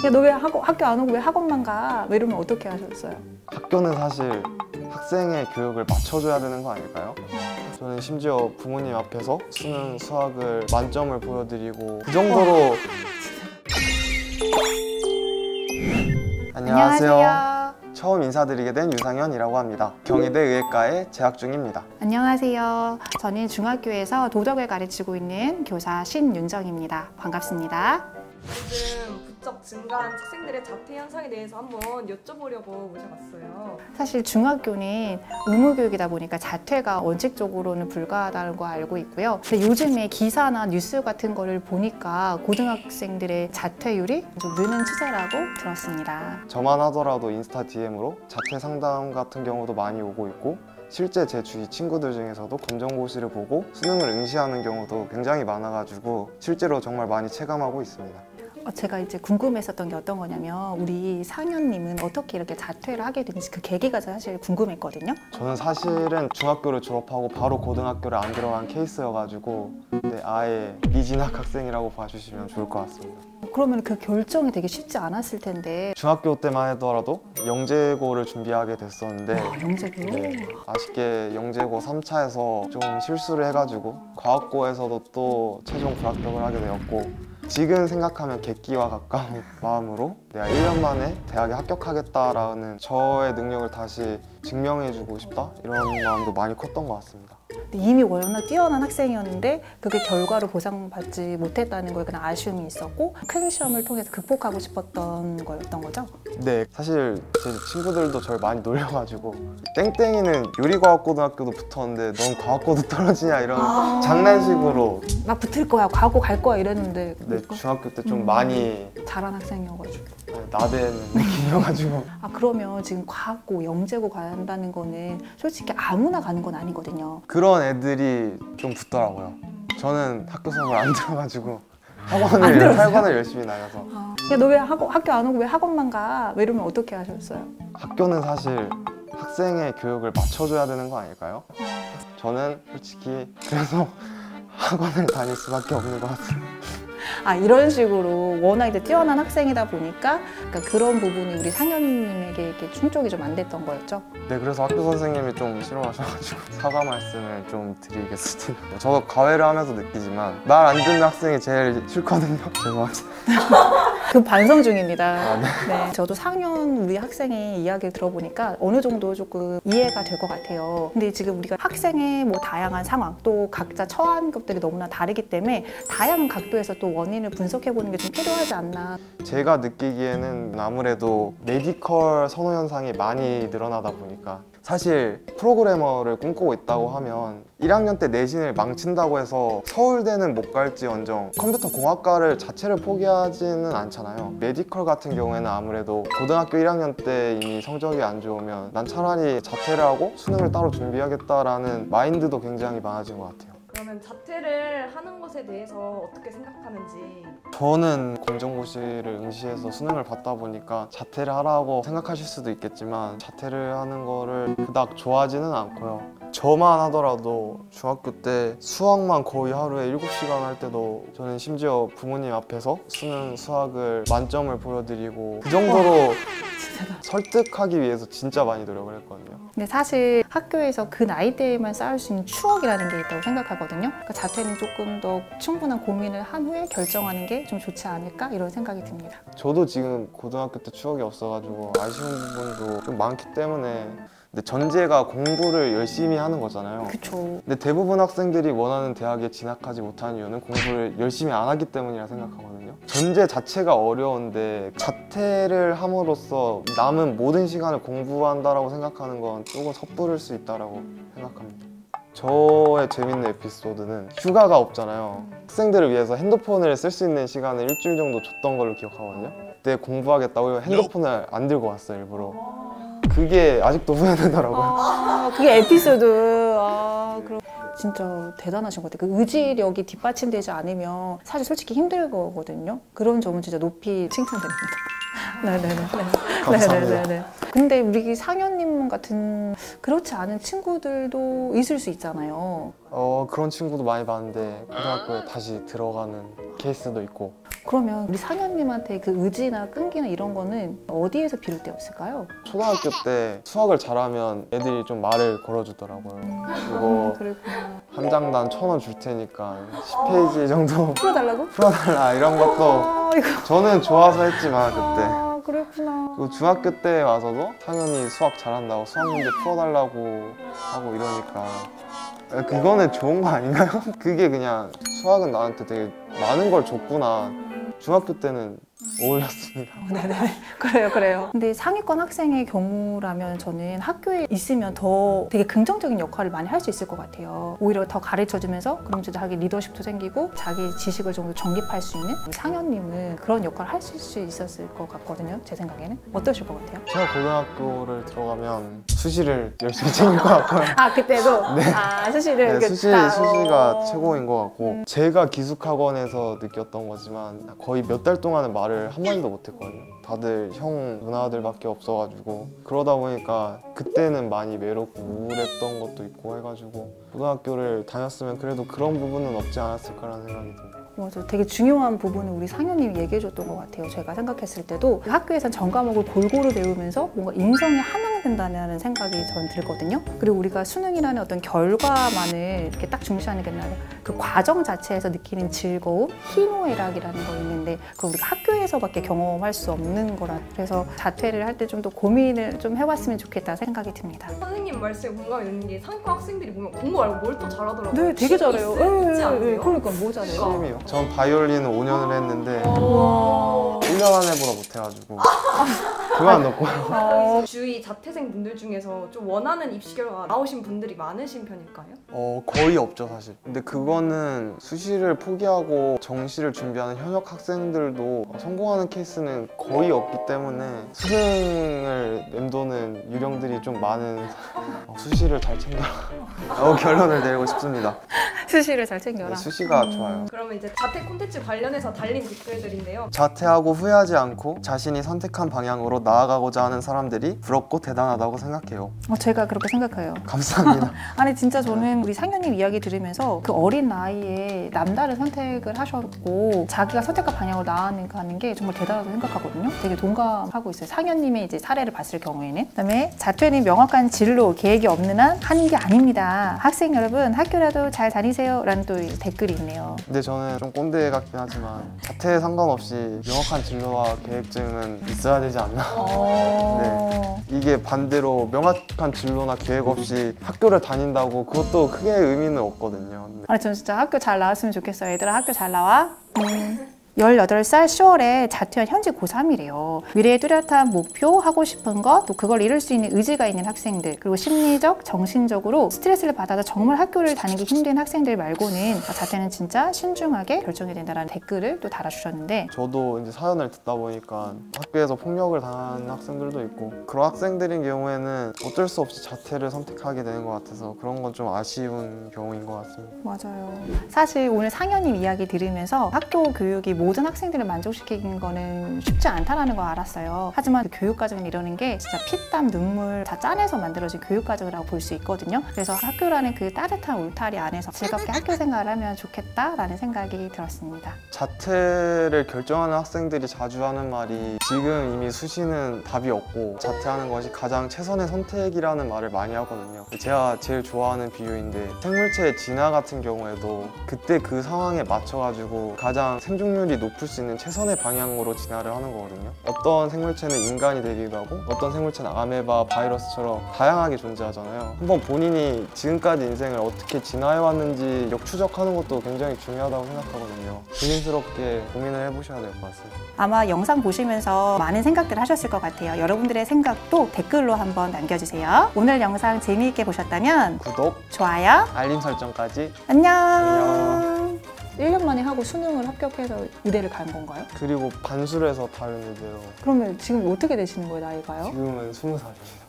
야, 너 왜 학교 안 오고 왜 학원만 가? 뭐 이러면 어떻게 하셨어요? 학교는 사실 학생의 교육을 맞춰줘야 되는 거 아닐까요? 저는 심지어 부모님 앞에서 수능, 수학을 만점을 보여드리고 그 정도로 안녕하세요. 처음 인사드리게 된 유상현이라고 합니다. 경희대 의예과에 재학 중입니다. 안녕하세요. 저는 중학교에서 도덕을 가르치고 있는 교사 신윤정입니다. 반갑습니다. 요즘 부쩍 증가한 학생들의 자퇴 현상에 대해서 한번 여쭤보려고 모셔봤어요. 사실 중학교는 의무교육이다 보니까 자퇴가 원칙적으로는 불가하다는 거 알고 있고요. 근데 요즘에 기사나 뉴스 같은 거를 보니까 고등학생들의 자퇴율이 좀 느는 추세라고 들었습니다. 저만 하더라도 인스타 DM으로 자퇴 상담 같은 경우도 많이 오고 있고 실제 제 주위 친구들 중에서도 검정고시를 보고 수능을 응시하는 경우도 굉장히 많아가지고 실제로 정말 많이 체감하고 있습니다. 제가 이제 궁금했었던 게 어떤 거냐면 우리 상현님은 어떻게 이렇게 자퇴를 하게 된지 그 계기가 사실 궁금했거든요. 저는 사실은 중학교를 졸업하고 바로 고등학교를 안 들어간 케이스여가지고 아예 미진학 학생이라고 봐주시면 좋을 것 같습니다. 그러면 그 결정이 되게 쉽지 않았을 텐데. 중학교 때만 하더라도 영재고를 준비하게 됐었는데 영재고? 네, 아쉽게 영재고 3차에서 좀 실수를 해가지고 과학고에서도 또 최종 불합격을 하게 되었고 지금 생각하면 객기와 가까운 마음으로 내가 1년 만에 대학에 합격하겠다라는 저의 능력을 다시 증명해주고 싶다 이런 마음도 많이 컸던 것 같습니다. 이미 워낙 뛰어난 학생이었는데 그게 결과로 보상받지 못했다는 거에 그냥 아쉬움이 있었고 큰 시험을 통해서 극복하고 싶었던 거였던 거죠? 네, 사실 제 친구들도 저를 많이 놀려가지고 땡땡이는 요리과학고등학교도 붙었는데 넌 과학고도 떨어지냐 이런 장난식으로 나 붙을 거야, 과학고 갈 거야 이랬는데 네, 중학교 때 좀 많이 잘한 학생이어가지고 나대는 느낌이어가지고 그러면 지금 과학고, 영재고 간다는 거는 솔직히 아무나 가는 건 아니거든요. 그런 애들이 좀 붙더라고요. 저는 학교 수업을 안 들어가지고 학원을 열심히 다녀서 야, 너 왜 학교 안 오고 왜 학원만 가? 뭐 이러면 어떻게 하셨어요? 학교는 사실 학생의 교육을 맞춰줘야 되는 거 아닐까요? 저는 솔직히 그래서 학원을 다닐 수밖에 없는 것 같습니다. 이런 식으로 워낙 이제 뛰어난 학생이다 보니까 그러니까 그런 부분이 우리 상현님에게 이렇게 충족이 좀 안 됐던 거였죠? 네, 그래서 학교 선생님이 좀 싫어하셔가지고 사과 말씀을 좀 드리겠습니다. 저도 과외를 하면서 느끼지만 말 안 듣는 학생이 제일 싫거든요. 죄송합니다. 그 반성 중입니다. 네. 네, 저도 상현 우리 학생의 이야기를 들어보니까 어느 정도 조금 이해가 될 것 같아요. 근데 지금 우리가 학생의 뭐 다양한 상황 또 각자 처한 것들이 너무나 다르기 때문에 다양한 각도에서 또 원인을 분석해보는 게 좀 필요하지 않나. 제가 느끼기에는 아무래도 메디컬 선호 현상이 많이 늘어나다 보니까 사실 프로그래머를 꿈꾸고 있다고 하면 1학년 때 내신을 망친다고 해서 서울대는 못 갈지언정 컴퓨터 공학과를 자체를 포기하지는 않잖아요. 메디컬 같은 경우에는 아무래도 고등학교 1학년 때 이미 성적이 안 좋으면 난 차라리 자퇴를 하고 수능을 따로 준비하겠다라는 마인드도 굉장히 많아진 것 같아요. 그러면 자퇴를 하는 것에 대해서 어떻게 생각하는지. 저는 검정고시를 응시해서 수능을 봤다 보니까 자퇴를 하라고 생각하실 수도 있겠지만 자퇴를 하는 거를 그닥 좋아하지는 않고요. 저만 하더라도 중학교 때 수학만 거의 하루에 7시간 할 때도 저는 심지어 부모님 앞에서 수능, 수학을 만점을 보여드리고 그 정도로 설득하기 위해서 진짜 많이 노력을 했거든요. 근데 사실 학교에서 그 나이대에만 쌓을 수 있는 추억이라는 게 있다고 생각하거든요. 그러니까 자퇴는 조금 더 충분한 고민을 한 후에 결정하는 게 좀 좋지 않을까 이런 생각이 듭니다. 저도 지금 고등학교 때 추억이 없어가지고 아쉬운 부분도 좀 많기 때문에 근데 전제가 공부를 열심히 하는 거잖아요. 그쵸. 근데 대부분 학생들이 원하는 대학에 진학하지 못하는 이유는 공부를 열심히 안 하기 때문이라 생각하거든요. 전제 자체가 어려운데 자퇴를 함으로써 남은 모든 시간을 공부한다라고 생각하는 건 조금 섣부를 수 있다라고 생각합니다. 저의 재밌는 에피소드는 휴가가 없잖아요. 학생들을 위해서 핸드폰을 쓸 수 있는 시간을 일주일 정도 줬던 걸로 기억하거든요. 그때 공부하겠다고 핸드폰을 안 들고 왔어요, 일부러. 그게 아직도 후회되더라고요. 그게 에피소드. 그럼 진짜 대단하신 것 같아요. 그 의지력이 뒷받침되지 않으면 사실 솔직히 힘들 거거든요. 그런 점은 진짜 높이 칭찬드립니다. 네네네. 감사합니다. 네네네. 근데 우리 상현님 같은 그렇지 않은 친구들도 있을 수 있잖아요. 그런 친구도 많이 봤는데 고등학교에 다시 들어가는 케이스도 있고 그러면 우리 상현님한테 그 의지나 끈기나 이런 거는 어디에서 비롯되었을까요? 초등학교 때 수학을 잘하면 애들이 좀 말을 걸어주더라고요. 이거 그랬구나. 한 장당 1,000원 줄 테니까 10페이지 정도 풀어달라고? 풀어달라 이런 것도 아, 이거. 저는 좋아서 했지만 그때. 아, 그랬구나. 그리고 중학교 때 와서도 상현이 수학 잘한다고 수학 문제 풀어달라고 하고 이러니까 그거는 좋은 거 아닌가요? 그게 그냥 수학은 나한테 되게 많은 걸 줬구나. 중학교 때는 어울렸습니다. 네네. 그래요. 근데 상위권 학생의 경우라면 저는 학교에 있으면 더 되게 긍정적인 역할을 많이 할 수 있을 것 같아요. 오히려 더 가르쳐주면서 그럼 이제 자기 리더십도 생기고 자기 지식을 좀 더 정립할 수 있는 우리 상현님은 그런 역할을 하실 수 있었을 것 같거든요. 제 생각에는. 어떠실 것 같아요? 제가 고등학교를 들어가면 수시를 열심히 챙길 것 같고요. 아, 그때도? 네. 아, 수시를 네, 이렇게 수시가 최고인 것 같고 제가 기숙학원에서 느꼈던 거지만 거의 몇 달 동안은 말을 한마디도 못했거든요. 다들 형 누나들밖에 없어가지고 그러다 보니까 그때는 많이 외롭고 우울했던 것도 있고 해가지고 고등학교를 다녔으면 그래도 그런 부분은 없지 않았을까라는 생각이 듭니다. 맞아. 되게 중요한 부분을 우리 상현님이 얘기해줬던 것 같아요. 제가 생각했을 때도 학교에선 전 과목을 골고루 배우면서 뭔가 인성이 함양된다는 생각이 저는 들거든요. 그리고 우리가 수능이라는 어떤 결과만을 이렇게 딱 중시하는 게 아니라 그 과정 자체에서 느끼는 즐거움, 희노애락이라는 거 있는데 그걸 우리가 학교에서밖에 경험할 수 없는 거라. 그래서 자퇴를 할 때 좀 더 고민을 좀 해봤으면 좋겠다 생각이 듭니다. 선생님 말씀에 공감이 되는 게 상위권 학생들이 보면 공부 말고 뭘 또 잘하더라고요. 네, 되게 잘해요. 있지 않아요? 그러니까 뭐 잘해요? 취미요. 전 바이올린을 5년을 했는데 와. 1년 안에보다 못해가지고 그만뒀고요. 주위 자퇴생 분들 중에서 좀 원하는 입시 결과 나오신 분들이 많으신 편일까요? 거의 없죠 사실. 근데 그거는 수시를 포기하고 정시를 준비하는 현역 학생들도 성공하는 케이스는 거의 없기 때문에 수능을 맴도는 유령들이 좀 많은 수시를 잘 챙겨라 결론을 내리고 싶습니다. 수시를 잘 챙겨라. 네, 수시가 좋아요. 그러면 이제 자퇴 콘텐츠 관련해서 달린 댓글들인데요. 자퇴하고 후회하지 않고 자신이 선택한 방향으로 나아가고자 하는 사람들이 부럽고 대단하다고 생각해요. 제가 그렇게 생각해요. 감사합니다. 아니 진짜 저는 우리 상현님 이야기 들으면서 그 어린 나이에 남다른 선택을 하셨고 자기가 선택한 방향으로 나아가는 게 정말 대단하다고 생각하거든요. 되게 동감하고 있어요. 상현님의 이제 사례를 봤을 경우에는. 그다음에 자퇴는 명확한 진로, 계획이 없는 한 하는 게 아닙니다. 학생 여러분 학교라도 잘 다니세요 라는 또 댓글이 있네요. 근데 저는 좀 꼰대 같긴 하지만 자퇴에 상관없이 명확한 진로와 계획증은 있어야 되지 않나. 네. 이게 반대로 명확한 진로나 계획 없이 학교를 다닌다고 그것도 크게 의미는 없거든요. 아니 저는 진짜 학교 잘 나왔으면 좋겠어요. 얘들아 학교 잘 나와. 18살 10월에 자퇴한 현재 고3이래요. 미래의 뚜렷한 목표, 하고 싶은 것, 또 그걸 이룰 수 있는 의지가 있는 학생들, 그리고 심리적, 정신적으로 스트레스를 받아서 정말 학교를 다니기 힘든 학생들 말고는 자퇴는 진짜 신중하게 결정해야 된다는 댓글을 또 달아주셨는데 저도 이제 사연을 듣다 보니까 학교에서 폭력을 당한 학생들도 있고 그런 학생들인 경우에는 어쩔 수 없이 자퇴를 선택하게 되는 것 같아서 그런 건 좀 아쉬운 경우인 것 같습니다. 맞아요. 사실 오늘 상현님 이야기 들으면서 학교 교육이 모든 학생들을 만족시키는 거는 쉽지 않다는 걸 알았어요. 하지만 그 교육과정을 이루는 게 진짜 피땀 눈물 다 짜내서 만들어진 교육과정이라고 볼 수 있거든요. 그래서 학교라는 그 따뜻한 울타리 안에서 즐겁게 학교 생활을 하면 좋겠다라는 생각이 들었습니다. 자퇴를 결정하는 학생들이 자주 하는 말이 지금 이미 수시는 답이 없고 자퇴하는 것이 가장 최선의 선택이라는 말을 많이 하거든요. 제가 제일 좋아하는 비유인데 생물체의 진화 같은 경우에도 그때 그 상황에 맞춰가지고 가장 생존율이 높을 수 있는 최선의 방향으로 진화를 하는 거거든요. 어떤 생물체는 인간이 되기도 하고 어떤 생물체는 아메바, 바이러스처럼 다양하게 존재하잖아요. 한번 본인이 지금까지 인생을 어떻게 진화해왔는지 역추적하는 것도 굉장히 중요하다고 생각하거든요. 조심스럽게 고민을 해보셔야 될 것 같습니다. 아마 영상 보시면서 많은 생각들을 하셨을 것 같아요. 여러분들의 생각도 댓글로 한번 남겨주세요. 오늘 영상 재미있게 보셨다면 구독, 좋아요, 알림 설정까지. 안녕. 1년 만에 하고 수능을 합격해서 의대를 간 건가요? 그리고 반수를 다른 의대로 그러면 지금 어떻게 되시는 거예요, 나이가요? 지금은 20살입니다.